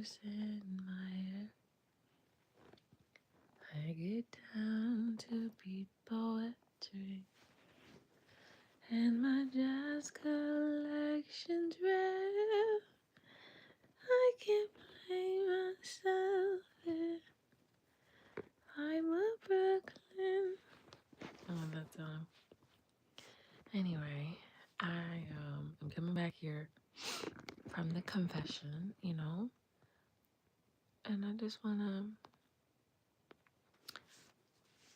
colors in my hair. I get down to beat poetry, and my jazz collection's rare. I can't blame myself if I'm a Brooklyn. Oh, that song. Anyway, I'm coming back here from the confession, and I just wanna.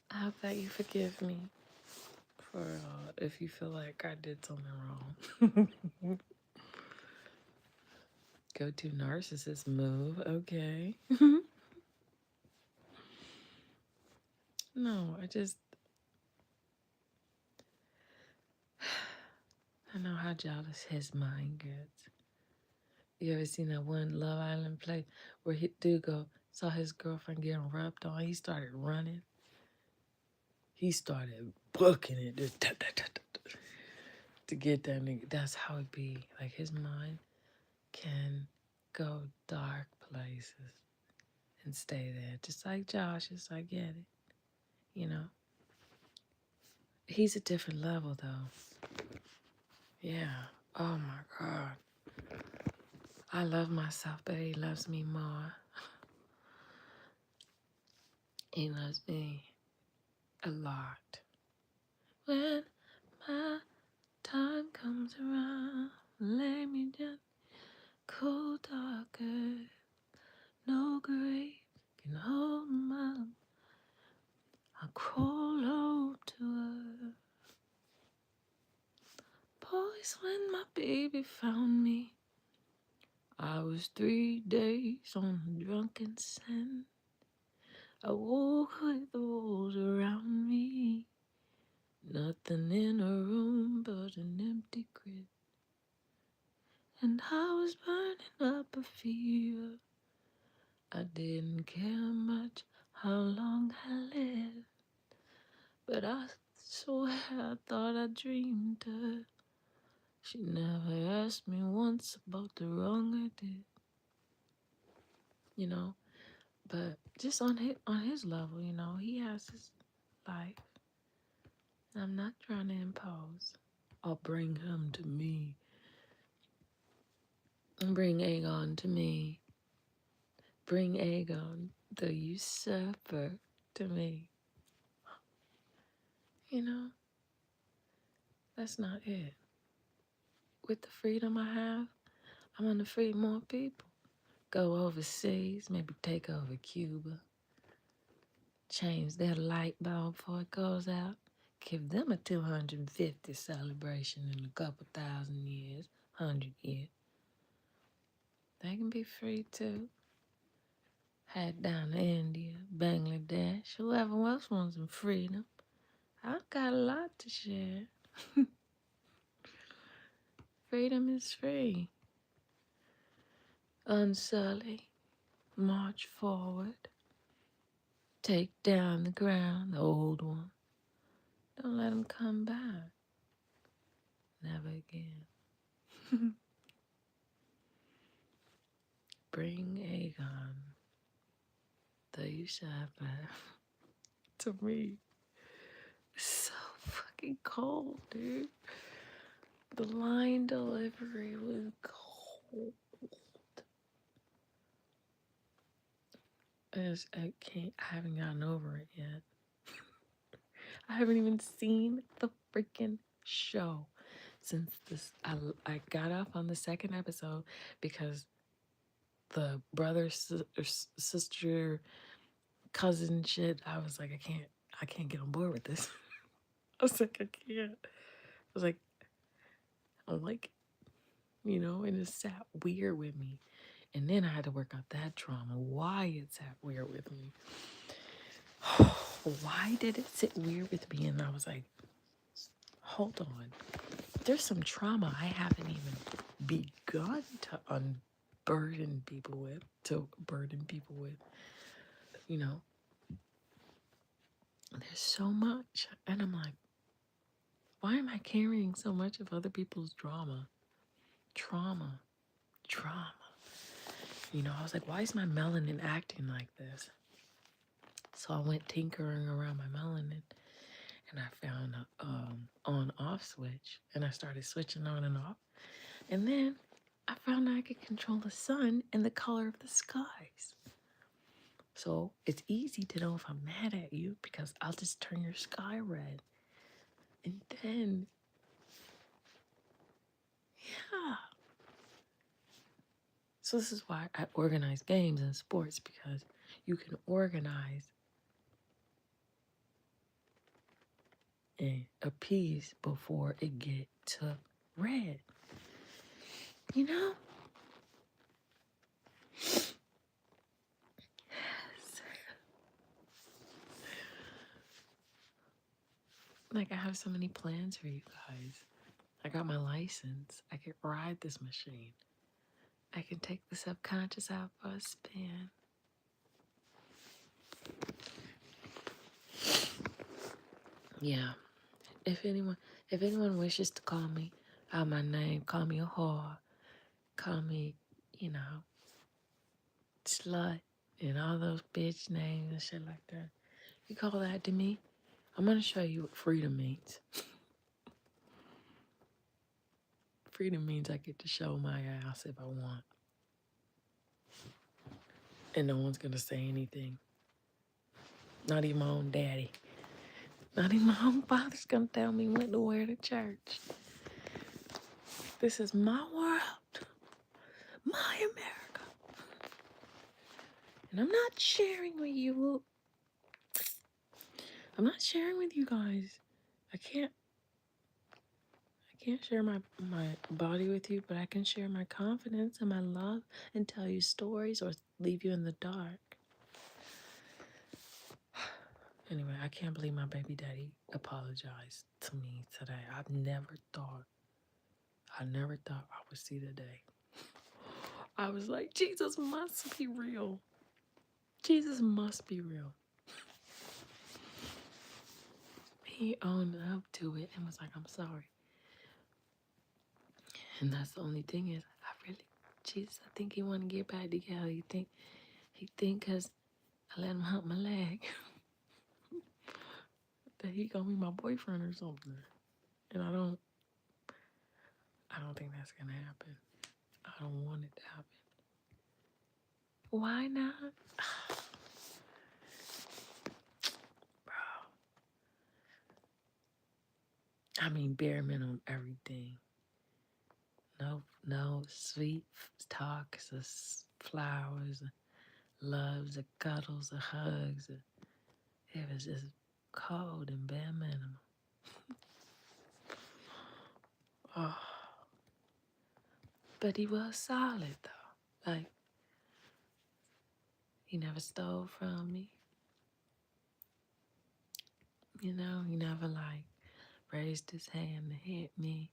I hope that you forgive me for if you feel like I did something wrong. Go to narcissist move, okay? No, I know how jealous his mind gets. You ever seen that one Love Island play where he dude saw his girlfriend getting rubbed on? He started running. He started booking it to get that nigga. That's how it be. Like his mind can go dark places and stay there. Just like Josh's, I get it. He's a different level though. Yeah. Oh my God. I love myself, but he loves me more. He loves me a lot. When my time comes around, lay me down, cold darker, no grave can hold my love. I crawl low to her. Boys, when my baby found me, I was 3 days on a drunken scent. I woke with the walls around me. Nothing in a room but an empty grid. And I was burning up a fever. I didn't care much how long I lived. But I swear I thought I dreamed her. She never asked me once about the wrong I did. But just on his level, he has his life. I'm not trying to impose. I'll bring him to me. Bring Aegon to me. Bring Aegon, the usurper, to me. That's not it. With the freedom I have, I want to free more people. Go overseas, maybe take over Cuba. Change their light bulb before it goes out. Give them a 250 celebration in a couple 100 years. They can be free too. Head down to India, Bangladesh, whoever else wants some freedom. I've got a lot to share. Freedom is free. Unsully, march forward. Take down the ground, the old one. Don't let them come back. Never again. Bring Aegon, the usurper, to me. It's so fucking cold, dude. The line delivery was cold. I haven't gotten over it yet. I haven't even seen the freaking show since this. I got off on the second episode because the brother, sister, cousin shit. I was like, I can't get on board with this. I was like, I can't. I was like, I'm like, and it sat weird with me. And then I had to work out that trauma, why it sat weird with me. Why did it sit weird with me? And I was like, hold on. There's some trauma I haven't even begun to burden people with. There's so much. And I'm like, why am I carrying so much of other people's trauma? Trauma. You know, I was like, why is my melanin acting like this? So I went tinkering around my melanin and I found a on-off switch and I started switching on and off. And then I found I could control the sun and the color of the skies. So it's easy to know if I'm mad at you because I'll just turn your sky red. And then, yeah. So this is why I organize games and sports, because you can organize a piece before it get to red. You know? Like, I have so many plans for you guys. I got my license. I can ride this machine. I can take the subconscious out for a spin. Yeah. If anyone wishes to call me out my name, call me a whore, call me, you know, slut, and all those bitch names and shit like that. You call that to me, I'm gonna show you what freedom means. Freedom means I get to show my ass if I want. And no one's gonna say anything. Not even my own daddy. Not even my own father's gonna tell me when to wear to church. This is my world, my America. And I'm not sharing with you. I'm not sharing with you guys. I can't share my body with you, but I can share my confidence and my love and tell you stories or leave you in the dark. Anyway, I can't believe my baby daddy apologized to me today. I never thought I would see the day. I was like, Jesus must be real. Jesus must be real. He owned up to it and was like, I'm sorry. And that's the only thing is, Jesus, I think he want to get back together. He think because I let him hump my leg that he gonna be my boyfriend or something. And I don't think that's gonna happen. I don't want it to happen. Why not? Bro. I mean, bare minimum everything. No sweet talks, flowers, loves, cuddles, hugs. It was just cold and bare minimum. Oh. But he was solid though. Like, he never stole from me. You know, he never like raised his hand to hit me.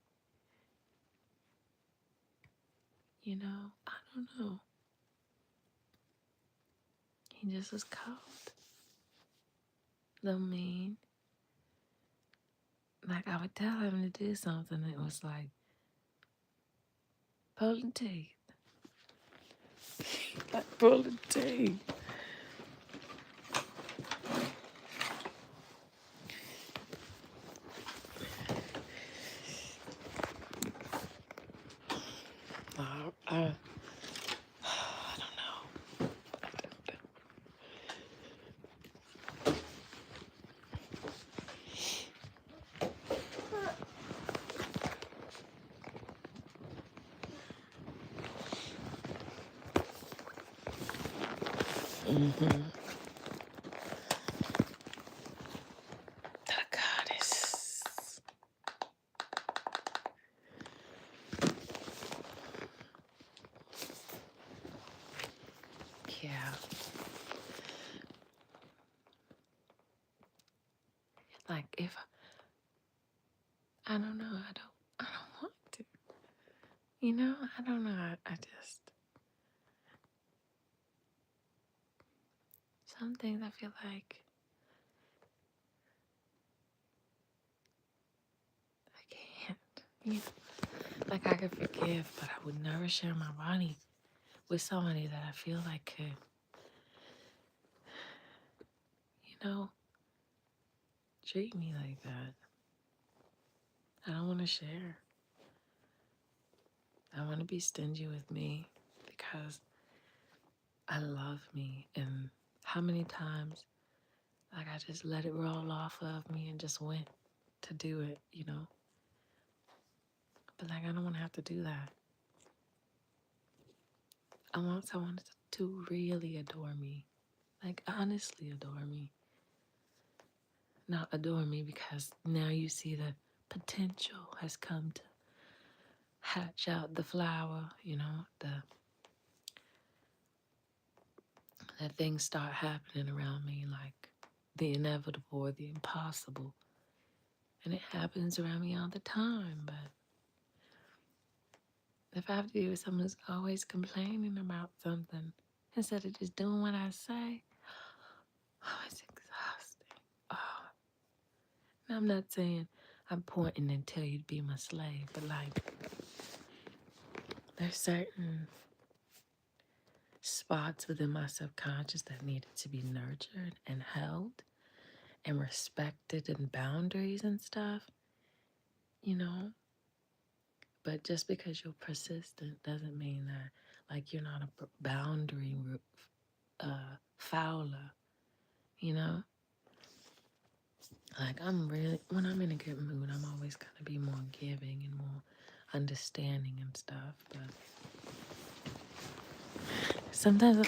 You know, I don't know. He just was cold. No mean. Like, I would tell him to do something that was like, pulling teeth. Like pulling teeth. I don't know. Mm-hmm. The goddess. Yeah. Like, if I don't know, I don't want to. You know, I don't know. I just, some things I feel like I can't. You know, like, I could forgive, but I would never share my body with somebody that I feel like could, treat me like that. I don't want to share. I want to be stingy with me because I love me. And how many times, like, I just let it roll off of me and just went to do it. But, like, I don't want to have to do that. I want someone to really adore me. Like, honestly adore me. Not adore me because now you see the potential has come to hatch out the flower, that things start happening around me, like the inevitable or the impossible. And it happens around me all the time, but if I have to be with someone who's always complaining about something instead of just doing what I say, oh, it's exhausting. Oh, now I'm not saying I'm pointing and tell you to be my slave, but like there's certain spots within my subconscious that needed to be nurtured and held and respected and boundaries and stuff, you know? But just because you're persistent doesn't mean that, like, you're not a boundary fowler, you know? Like, when I'm in a good mood, I'm always going to be more giving and more understanding and stuff. But sometimes,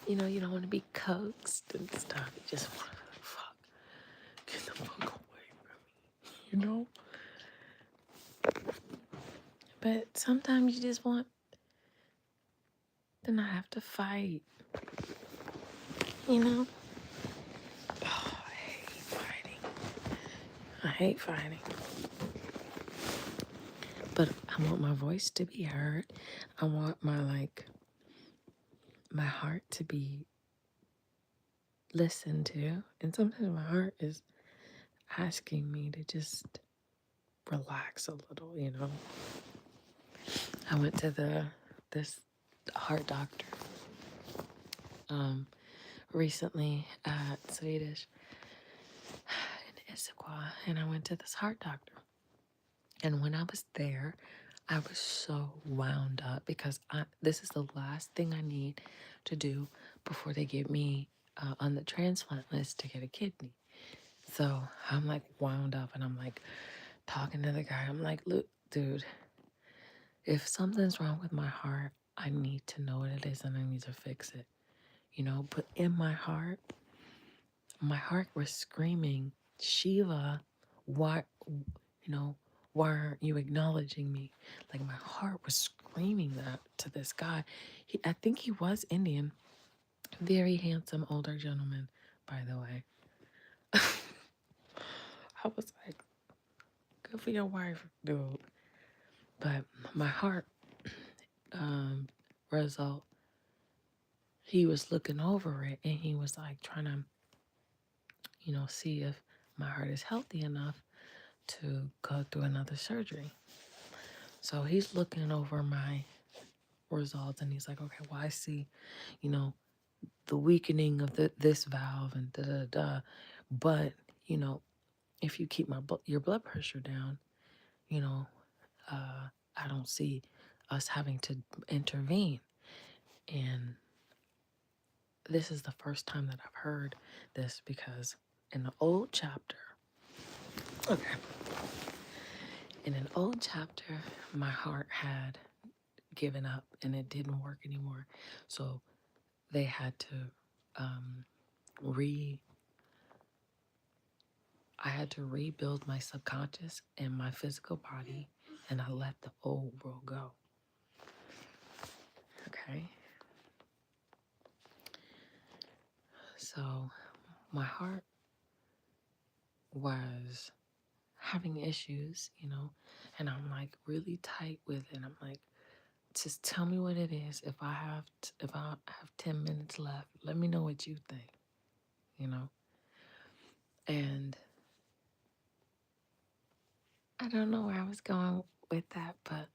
you don't want to be coaxed and stuff. You just want to, fuck, get the fuck away from me, But sometimes you just want to not have to fight, you know? Oh, I hate fighting. I hate fighting. But I want my voice to be heard. I want my heart to be listened to. And sometimes my heart is asking me to just relax a little. I went to this heart doctor recently at Swedish in Issaquah, and I went to this heart doctor. And when I was there, I was so wound up because this is the last thing I need to do before they get me on the transplant list to get a kidney. So I'm like wound up and I'm like talking to the guy. I'm like, look, dude, if something's wrong with my heart, I need to know what it is and I need to fix it. But in my heart was screaming, Shiva, why, why aren't you acknowledging me? Like my heart was screaming that to this guy. I think he was Indian. Very handsome older gentleman, by the way. I was like, good for your wife, dude. But my heart result, he was looking over it and he was like trying to, see if my heart is healthy enough to go through another surgery. So he's looking over my results and he's like, okay, well, I see, the weakening of this valve and da da da. But, if you keep your blood pressure down, you know, I don't see us having to intervene. And this is the first time that I've heard this because in the old chapter, okay, in an old chapter, my heart had given up and it didn't work anymore. So they had to I had to rebuild my subconscious and my physical body, and I let the old world go. Okay? So my heart was having issues, and I'm like really tight with it. I'm like, just tell me what it is. If I have 10 minutes left, let me know what you think, And I don't know where I was going with that, but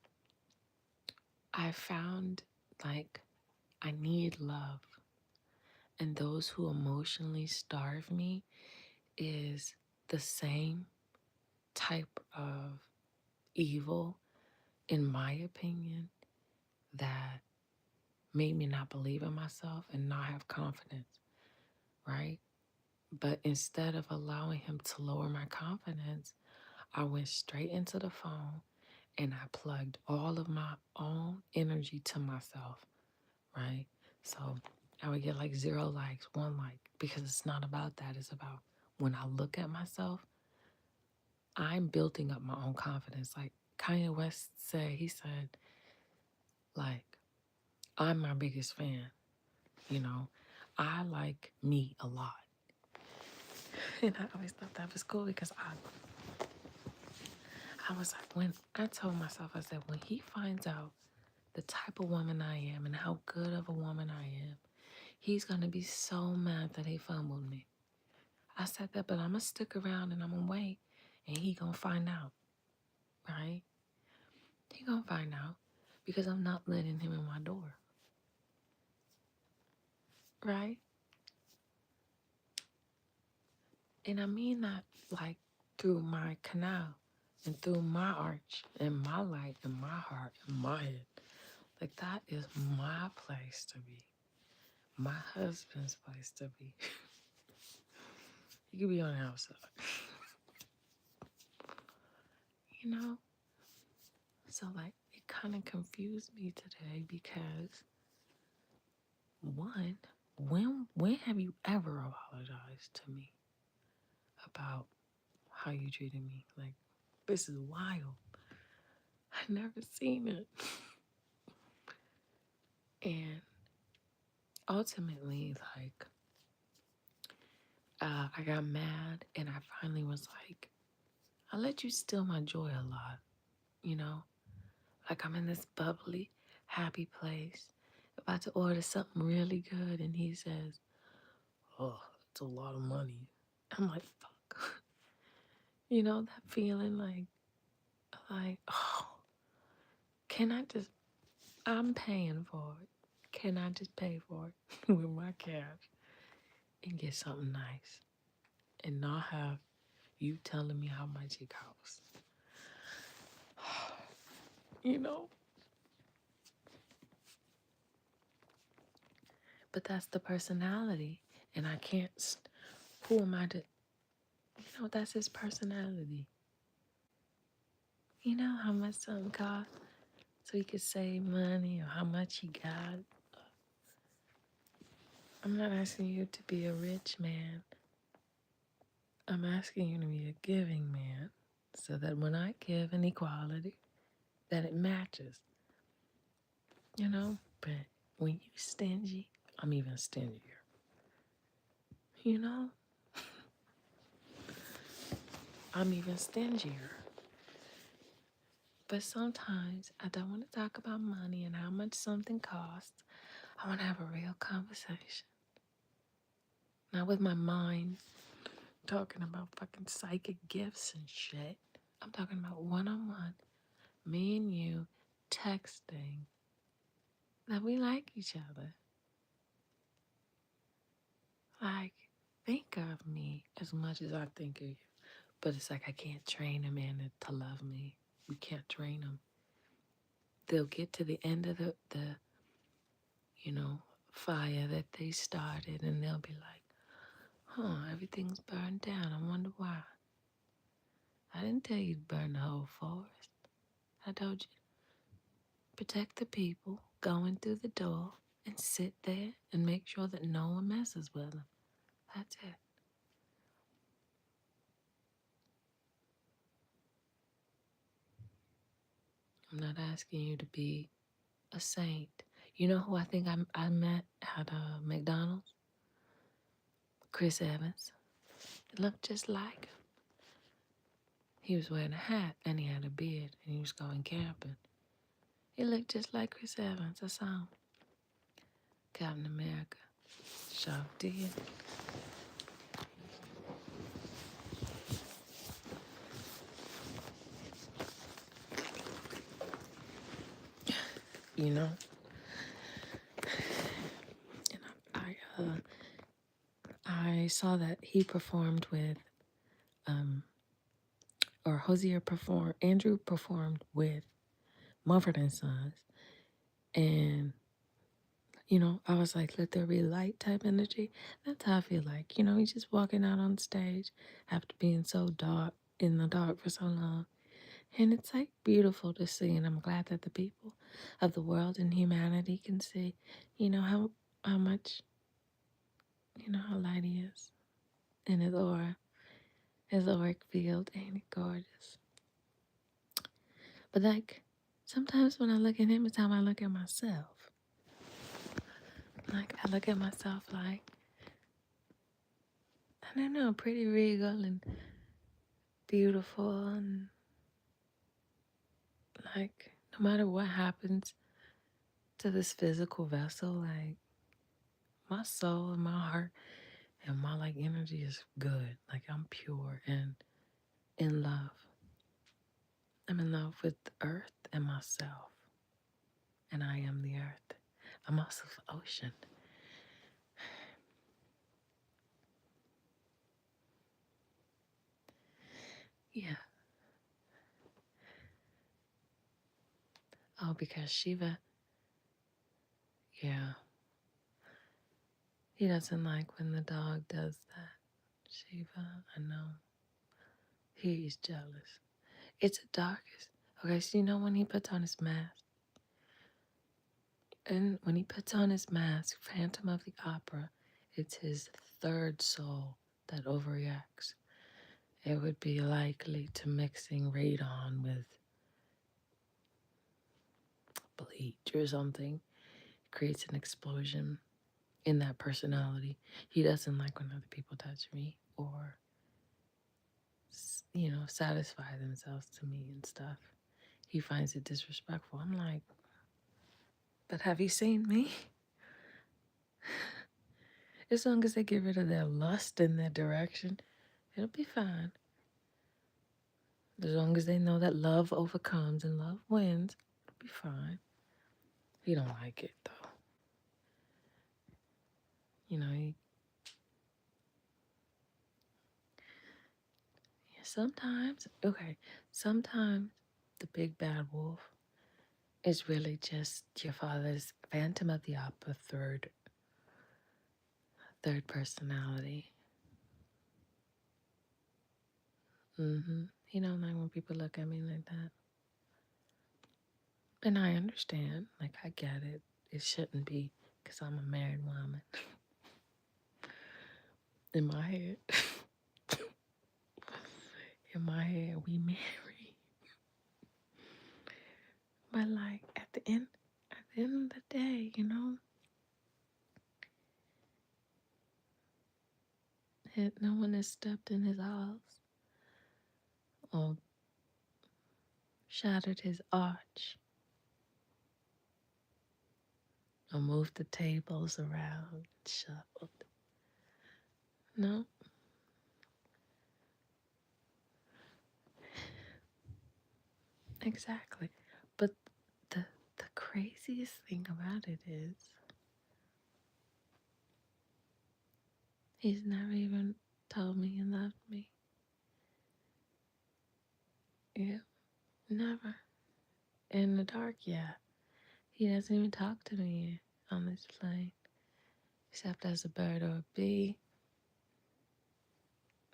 I found like I need love. And those who emotionally starve me is the same type of evil, in my opinion, that made me not believe in myself and not have confidence, right? But instead of allowing him to lower my confidence, I went straight into the phone and I plugged all of my own energy to myself, right? So I would get like 0 likes, 1 like, because it's not about that. It's about when I look at myself, I'm building up my own confidence. Like Kanye West said, he said, like, I'm my biggest fan, you know. I like me a lot. And I always thought that was cool because I was like, when I told myself, I said, when he finds out the type of woman I am and how good of a woman I am, he's going to be so mad that he fumbled me. I said that, but I'm going to stick around and I'm going to wait and he going to find out, right? He going to find out because I'm not letting him in my door, right? And I mean that like through my canal and through my arch and my light and my heart and my head. Like that is my place to be. My husband's place to be. You could be on the outside. You know? So like it kind of confused me today because one, when have you ever apologized to me about how you treated me? Like this is wild. I never seen it. And ultimately, like, I got mad and I finally was like, I let you steal my joy a lot, you know? Like I'm in this bubbly, happy place, about to order something really good, and he says, oh, it's a lot of money. I'm like, fuck. You know, that feeling like, oh, can I just, I'm paying for it. Can I just pay for it with my cash and get something nice and not have you telling me how much it costs? You know? But that's the personality. And I can't, who am I to, you know, that's his personality. You know how much something costs so he could save money or how much he got? I'm not asking you to be a rich man. I'm asking you to be a giving man so that when I give an equality, that it matches, you know? But when you stingy, I'm even stingier. You know? I'm even stingier. But sometimes I don't want to talk about money and how much something costs. I want to have a real conversation. Not with my mind talking about fucking psychic gifts and shit. I'm talking about one-on-one, me and you texting that we like each other. Like, think of me as much as I think of you. But it's like I can't train a man to love me. We can't train them. They'll get to the end of the you know, fire that they started and they'll be like, huh, everything's burned down. I wonder why. I didn't tell you to burn the whole forest. I told you protect the people going through the door and sit there and make sure that no one messes with them. That's it. I'm not asking you to be a saint. You know who I think I met at McDonald's? Chris Evans. It looked just like him. He was wearing a hat and he had a beard and he was going camping. He looked just like Chris Evans. I saw him. Captain America. Sure did. You know? saw that he performed with, or Hosier performed, Andrew performed with Mumford and Sons. And, I was like, let there be light type energy. That's how I feel like, he's just walking out on stage after being so dark, in the dark for so long. And it's like beautiful to see. And I'm glad that the people of the world and humanity can see, how much, how light he is. And his aura, his auric field, ain't it gorgeous? But like, sometimes when I look at him, it's how I look at myself. Like, I look at myself like, I don't know, pretty regal and beautiful. And like, no matter what happens to this physical vessel, like, my soul and my heart and my like energy is good. Like, I'm pure and in love. I'm in love with the earth and myself. And I am the earth. I'm also the ocean. Yeah. Oh, because Shiva, yeah. He doesn't like when the dog does that. Shiva, I know. He's jealous. It's the darkest. Okay, so when he puts on his mask? And when he puts on his mask, Phantom of the Opera, it's his third soul that overreacts. It would be likely to mixing radon with bleach or something. It creates an explosion in that personality. He doesn't like when other people touch me or, satisfy themselves to me and stuff. He finds it disrespectful. I'm like, but have you seen me? As long as they get rid of their lust in their direction, it'll be fine. As long as they know that love overcomes and love wins, it'll be fine. He don't like it though. Sometimes the big bad wolf is really just your father's Phantom of the Opera third personality. He don't like when people look at me like that. And I understand. Like, I get it. It shouldn't be because I'm a married woman. In my head. In my head, we married. But like at the end of the day, no one has stepped in his house or shattered his arch or moved the tables around, shuffled. No. Exactly. But the craziest thing about it is he's never even told me he loved me. Yeah. Never. In the dark, yeah. He doesn't even talk to me on this plane. Except as a bird or a bee.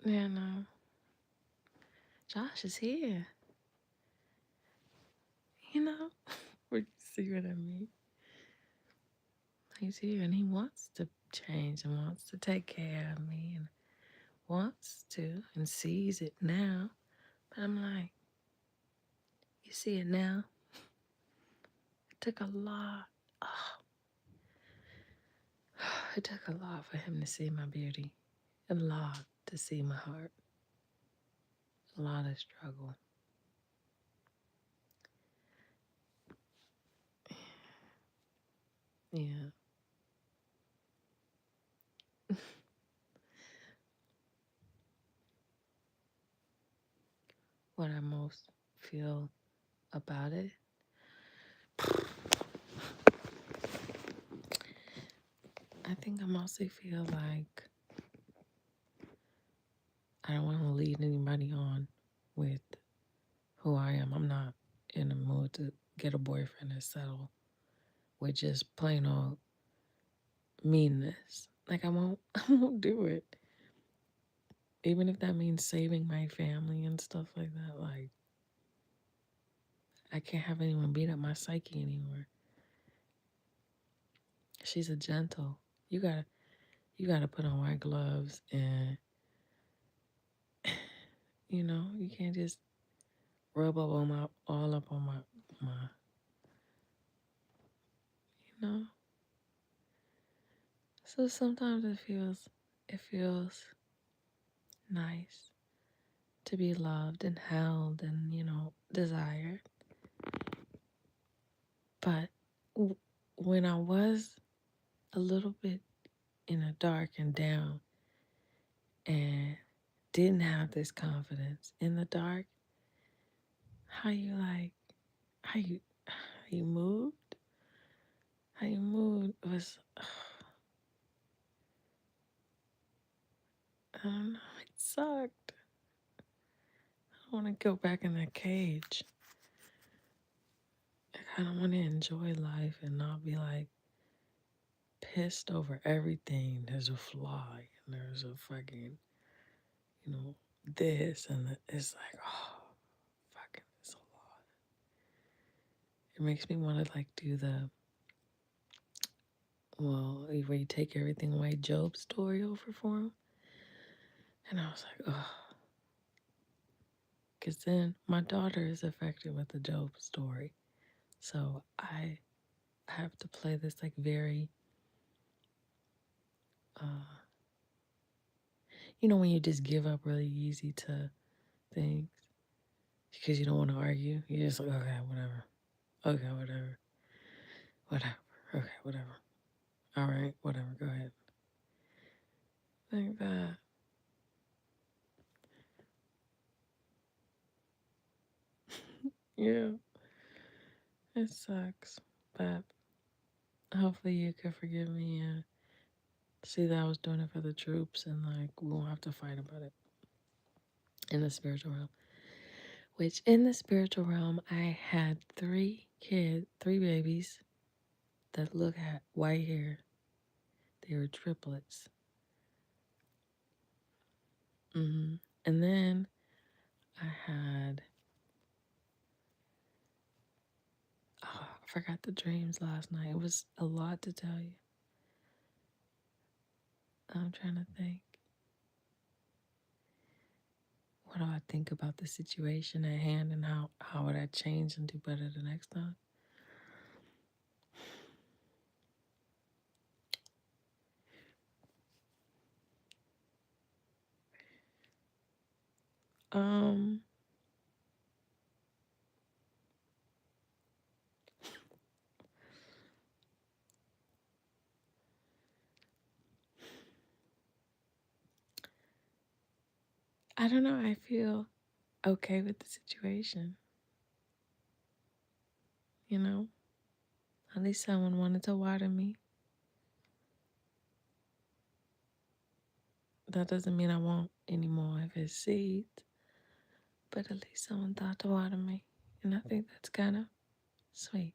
Yeah, no. Josh is here. We see what I mean. He's here and he wants to change and wants to take care of me and wants to and sees it now. But I'm like, you see it now? It took a lot. Oh, it took a lot for him to see my beauty. A lot to see my heart. A lot of struggle. Yeah. What I most feel about it, I think I mostly feel like I don't want to lead anybody on with who I am. I'm not in the mood to get a boyfriend and settle with just plain old meanness. Like I won't I won't do it. Even if that means saving my family and stuff like that. Like I can't have anyone beat up my psyche anymore. She's a gentle. You gotta put on white gloves and you can't just rub up on my all up on my you know. So sometimes it feels nice to be loved and held and desired. But when I was a little bit in the dark and down and didn't have this confidence in the dark, how you like how you moved was I don't know, it sucked. I want to go back in that cage. I kind of want to enjoy life and not be like pissed over everything. There's a fly and there's a fucking, this and it's like, oh, fucking, it's a lot. It makes me want to like do where you take everything away, Job's story over for him. And I was like, oh, because then my daughter is affected with the Job story. So I have to play this like very, when you just give up really easy to things because you don't want to argue. You're just like, okay, whatever. Okay, whatever. Whatever. Okay, whatever. All right, whatever. Go ahead. Like that. Yeah, it sucks. But hopefully you can forgive me and see that I was doing it for the troops and like we won't have to fight about it in the spiritual realm. Which in the spiritual realm, I had 3 babies that look at white hair. They were triplets. And then I had, I forgot the dreams last night. It was a lot to tell you. I'm trying to think. What do I think about the situation at hand and how would I change and do better the next time? Um, I don't know. I feel okay with the situation. At least someone wanted to water me. That doesn't mean I won't anymore if it's seeds, but at least someone thought to water me. And I think that's kind of sweet.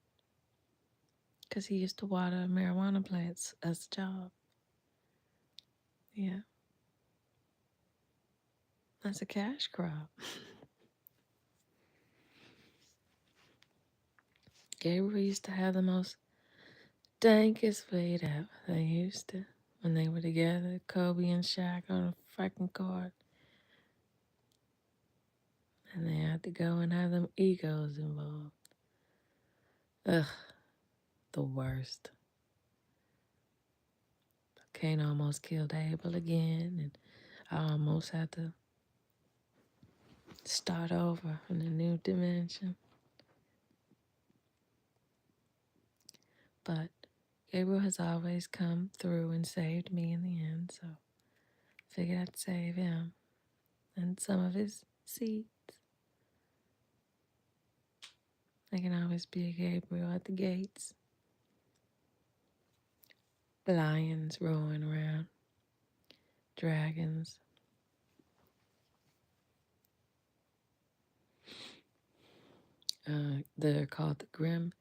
Because he used to water marijuana plants as a job. Yeah. That's a cash crop. Gabriel used to have the most dankest fade ever. They used to. When they were together, Kobe and Shaq on a fucking court. And they had to go and have them egos involved. Ugh, the worst. Kane almost killed Abel again, and I almost had to start over in a new dimension. But Gabriel has always come through and saved me in the end, so I figured I'd save him and some of his seeds. I can always be a Gabriel at the gates. Lions roaring around, dragons, They're called the Grimm.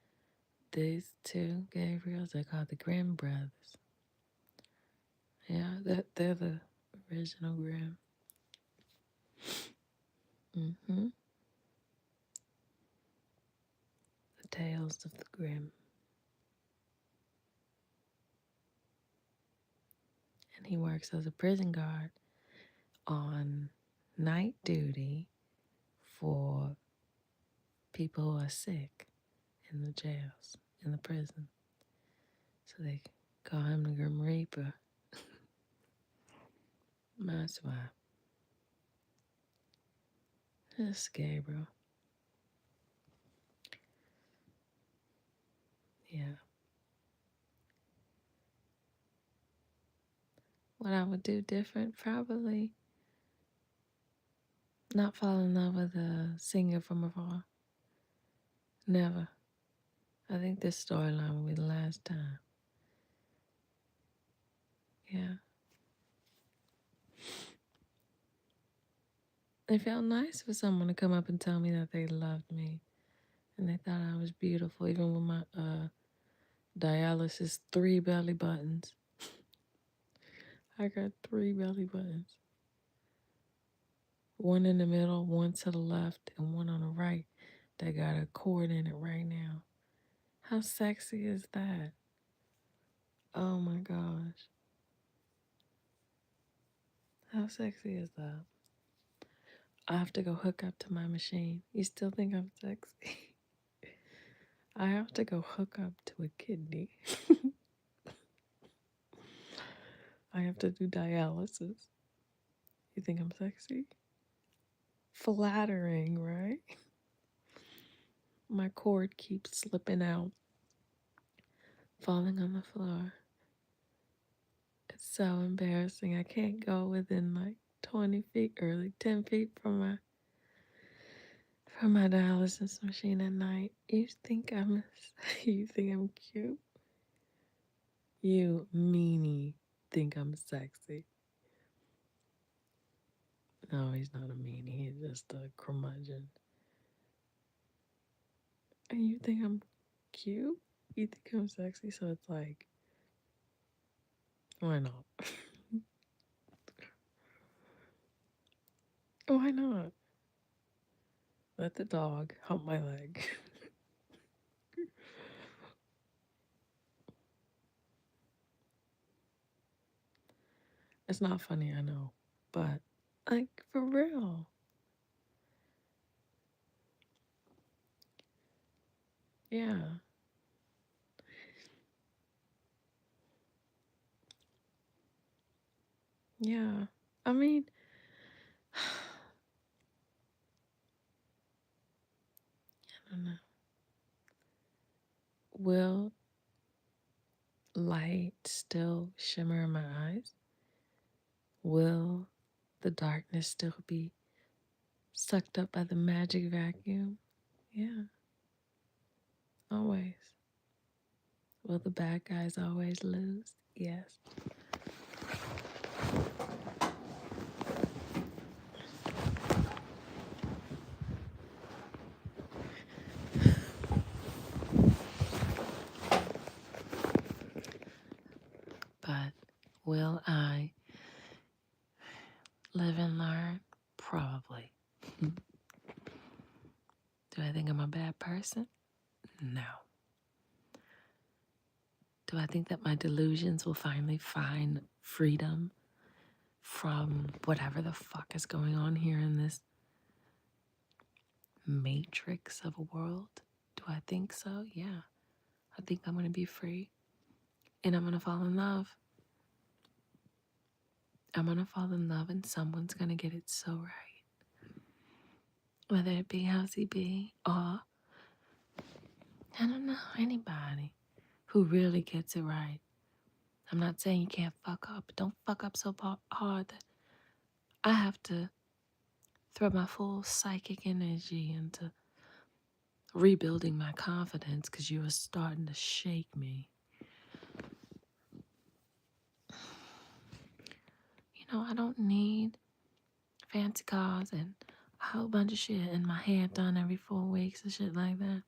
These two Gabriels, they're called the Grimm brothers. Yeah, they're the original Grimm. Mm-hmm. The Tales of the Grimm. And he works as a prison guard on night duty for people who are sick in the jails, in the prison. So they call him the Grim Reaper. That's why. It's Gabriel. Yeah. What I would do different, probably not fall in love with a singer from afar. Never. I think this storyline will be the last time. Yeah. It felt nice for someone to come up and tell me that they loved me and they thought I was beautiful, even with my dialysis 3 belly buttons. I got 3 belly buttons. One in the middle, one to the left, and one on the right that got a cord in it right now. How sexy is that? Oh my gosh. How sexy is that? I have to go hook up to my machine. You still think I'm sexy? I have to go hook up to a kidney. I have to do dialysis. You think I'm sexy? Flattering, right? My cord keeps slipping out, falling on the floor. It's so embarrassing. I can't go within like 20 feet or like 10 feet from my dialysis machine at night. You think I'm cute? You meanie think I'm sexy. No, he's not a meanie. He's just a curmudgeon. And you think I'm cute? You think I'm sexy? So it's like, why not? Why not? Let the dog hump my leg. It's not funny, I know. But, like, for real. Yeah. Yeah. I mean, I don't know. Will light still shimmer in my eyes? Will the darkness still be sucked up by the magic vacuum? Yeah, always. Will the bad guys always lose? Yes. But will I live and learn? Probably. Do I think I'm a bad person? No. Do I think that my delusions will finally find freedom from whatever the fuck is going on here in this matrix of a world? Do I think so? Yeah. I think I'm going to be free and I'm going to fall in love. I'm going to fall in love and someone's going to get it so right. Whether it be Halsey B or, I don't know, anybody who really gets it right. I'm not saying you can't fuck up, but don't fuck up so hard that I have to throw my full psychic energy into rebuilding my confidence because you were starting to shake me. You know, I don't need fancy cars and whole bunch of shit and my hair done every 4 weeks and shit like that.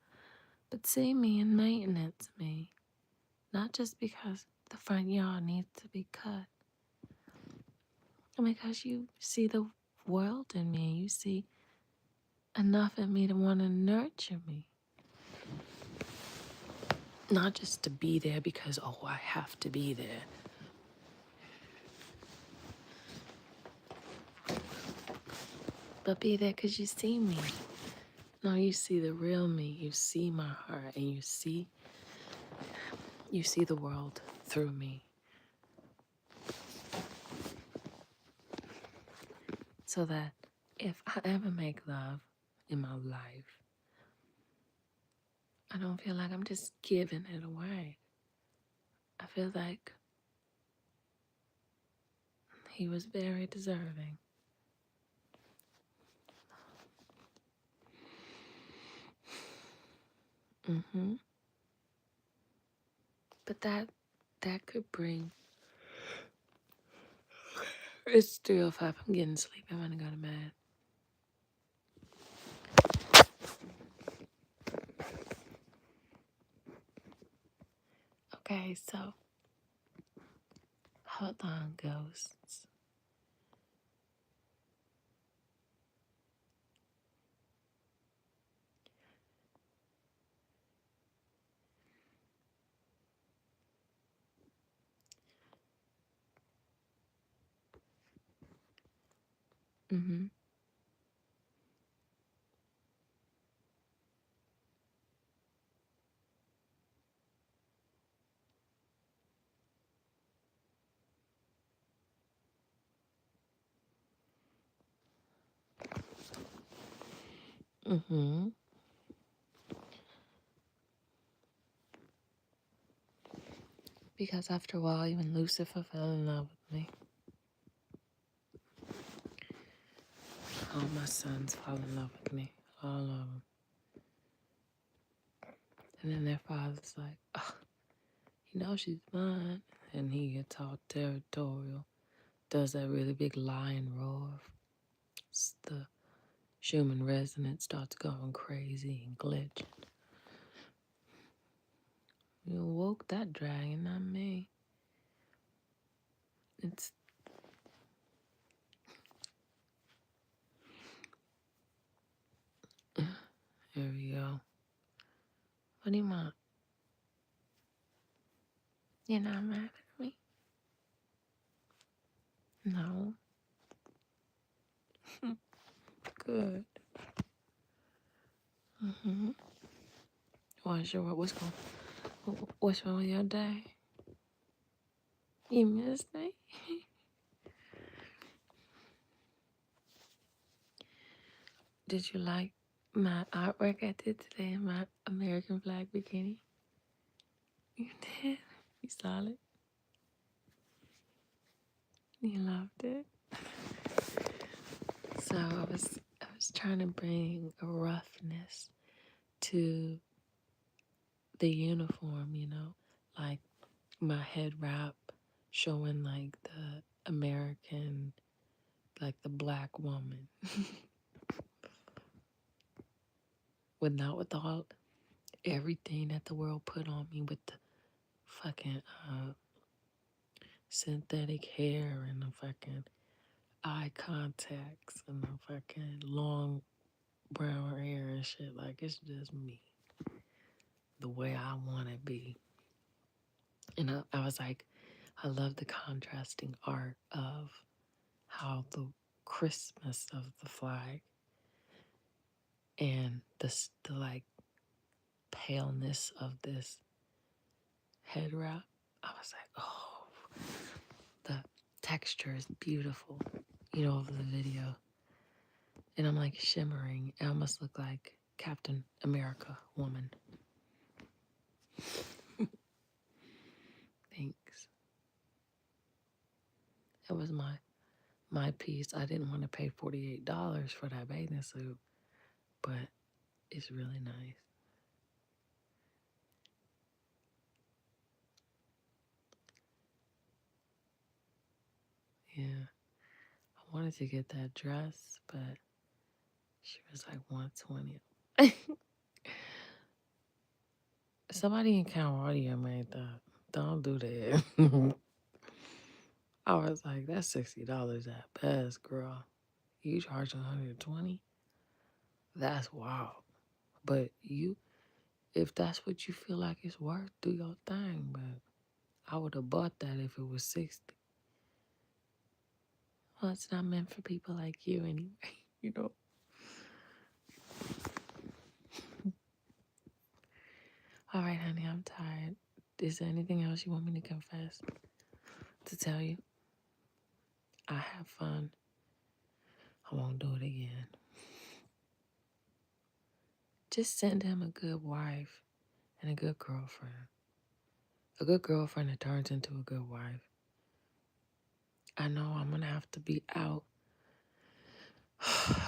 But see me and maintenance me. Not just because the front yard needs to be cut. Because you see the world in me. You see enough in me to want to nurture me. Not just to be there because, oh, I have to be there. But be there because you see me. No, you see the real me. You see my heart and you see the world through me. So that if I ever make love in my life, I don't feel like I'm just giving it away. I feel like he was very deserving. But that could bring. It's 3:05. I'm getting sleepy. I'm gonna go to bed. Okay, so hold on, ghosts. Mm-hmm. Mm-hmm. Because after a while, even Lucifer fell in love with me. All my sons fall in love with me. All of them. And then their father's like, oh, you know she's mine. And he gets all territorial. Does that really big lion roar. The Schumann resonance starts going crazy and glitching. You awoke that dragon, not me. It's... Here we go. What do you want? You're not mad at me? No. Good. Mm-hmm. What's wrong with your day? You missed me? Did you like my artwork I did today in my American flag bikini? You did? You saw it? You loved it? So I was trying to bring a roughness to the uniform, you know, like my head wrap showing like the American, like the black woman. Not with all everything that the world put on me with the fucking synthetic hair and the fucking eye contacts and the fucking long brown hair and shit. Like, it's just me. The way I want to be. And I was like, I love the contrasting art of how the crispness of the flag and the like paleness of this head wrap. I was like, oh, the texture is beautiful, you know, of the video. And I'm like shimmering. I almost look like Captain America woman. Thanks. That was my piece. I didn't want to pay $48 for that bathing suit, but it's really nice. Yeah. I wanted to get that dress, but She was like 120. Somebody in Cambodia made that. Don't do that. I was like, that's $60 at best, girl. You charge 120? That's wild. But you, if that's what you feel like it's worth, do your thing. But I would have bought that if it was 60. Well, it's not meant for people like you anyway, you know. All right, honey, I'm tired. Is there anything else you want me to confess? To tell you? I have fun. I won't do it again. Just send him a good wife and a good girlfriend. A good girlfriend that turns into a good wife. I know I'm gonna have to be out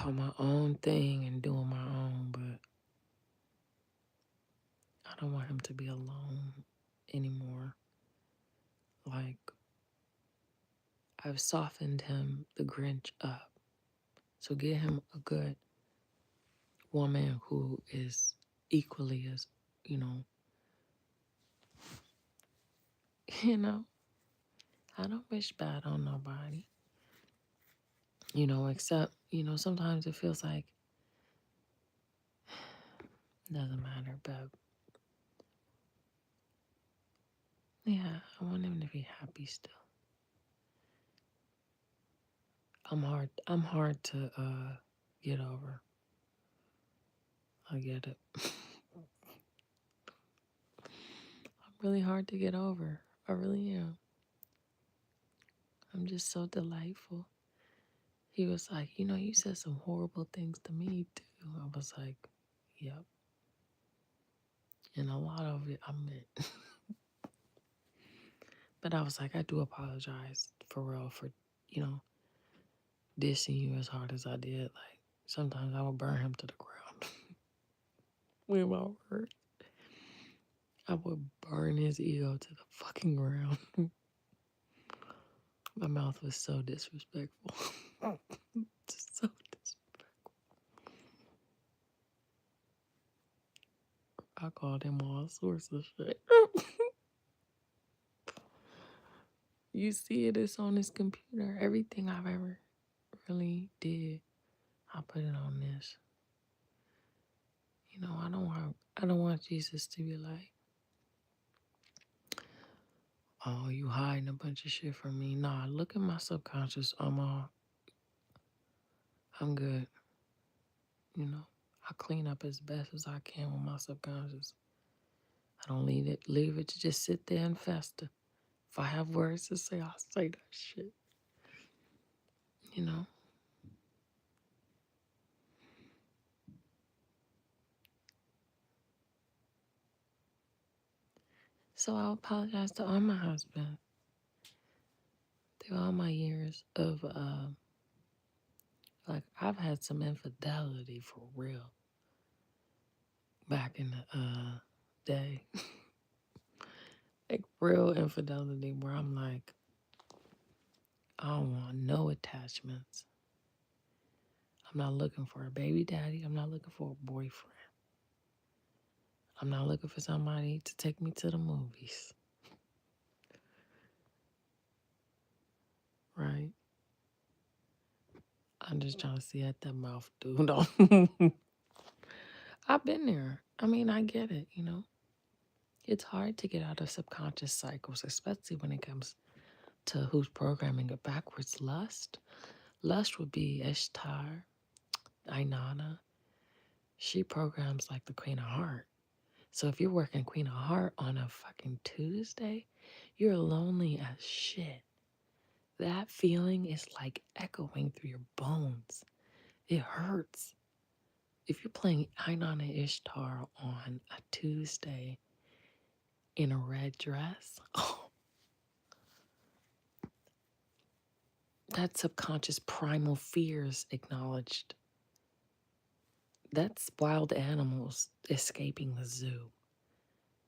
on my own thing and doing my own, but I don't want him to be alone anymore. Like, I've softened him, the Grinch, up. So get him a good woman who is equally as, you know, you know, I don't wish bad on nobody. Except, sometimes it feels like it doesn't matter, but yeah, I want him to be happy still. I'm hard to get over. I get it. I'm really hard to get over. I really am. I'm just so delightful. He was like, you said some horrible things to me too. I was like, yep. And a lot of it I meant. But I was like, I do apologize for real for, you know, dissing you as hard as I did. Like, sometimes I would burn him to the ground. With my words. I would burn his ego to the fucking ground. My mouth was so disrespectful. Just so disrespectful. I called him all sorts of shit. You see it, it's on his computer. Everything I've ever really did, I put it on this. I don't want Jesus to be like, oh, you hiding a bunch of shit from me. Nah, look at my subconscious. I'm good. I clean up as best as I can with my subconscious. I don't leave it to just sit there and fester. If I have words to say, I'll say that shit. So I apologize to all my husbands through all my years of like I've had some infidelity for real back in the day. Like real infidelity where I'm like, I don't want no attachments. I'm not looking for a baby daddy. I'm not looking for a boyfriend. I'm not looking for somebody to take me to the movies. Right? I'm just trying to see at that mouth, dude. I've been there. I mean, I get it, It's hard to get out of subconscious cycles, especially when it comes to who's programming it backwards. Lust. Lust would be Ishtar, Inanna. She programs like the Queen of Heart. So if you're working Queen of Heart on a fucking Tuesday, you're lonely as shit. That feeling is like echoing through your bones. It hurts. If you're playing Inanna Ishtar on a Tuesday in a red dress, oh, that subconscious primal fears acknowledged. That's wild animals escaping the zoo.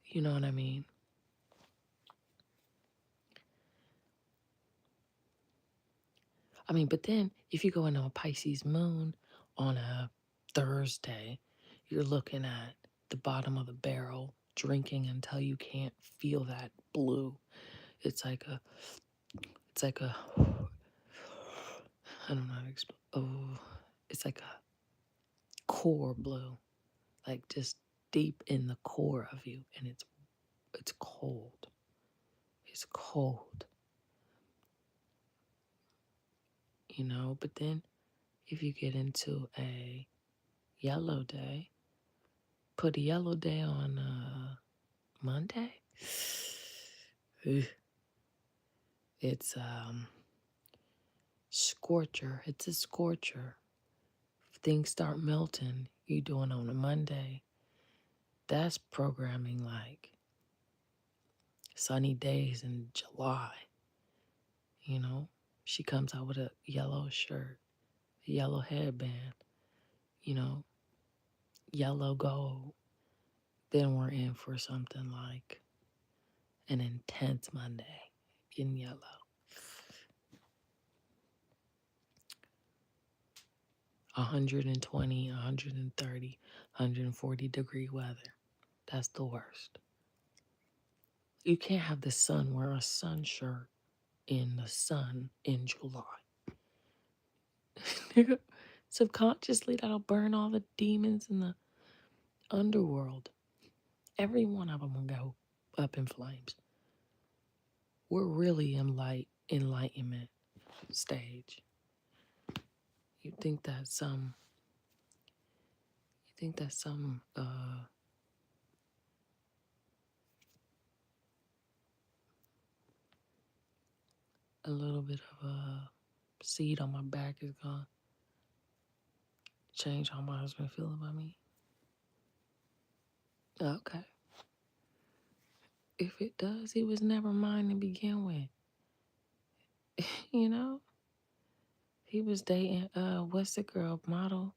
You know what I mean? But then if you go into a Pisces moon on a Thursday, you're looking at the bottom of the barrel, drinking until you can't feel that blue. It's like a, I don't know how to explain. Oh, it's like a core blue, like just deep in the core of you, and it's cold. It's cold, But then if you get into a yellow day, put a yellow day on Monday. It's scorcher. It's a scorcher. If things start melting, you doing on a Monday. That's programming like sunny days in July. She comes out with a yellow shirt, a yellow headband, yellow gold. Then we're in for something like an intense Monday in yellow. 120, 130, 140-degree weather. That's the worst. You can't have the sun wear a sun shirt in the sun in July. Subconsciously, that'll burn all the demons in the underworld. Every one of them will go up in flames. We're really in enlightenment stage. You think that some a little bit of a seed on my back is gonna change how my husband feel about me? Okay. If it does, he was never mine to begin with. He was dating what's the girl model?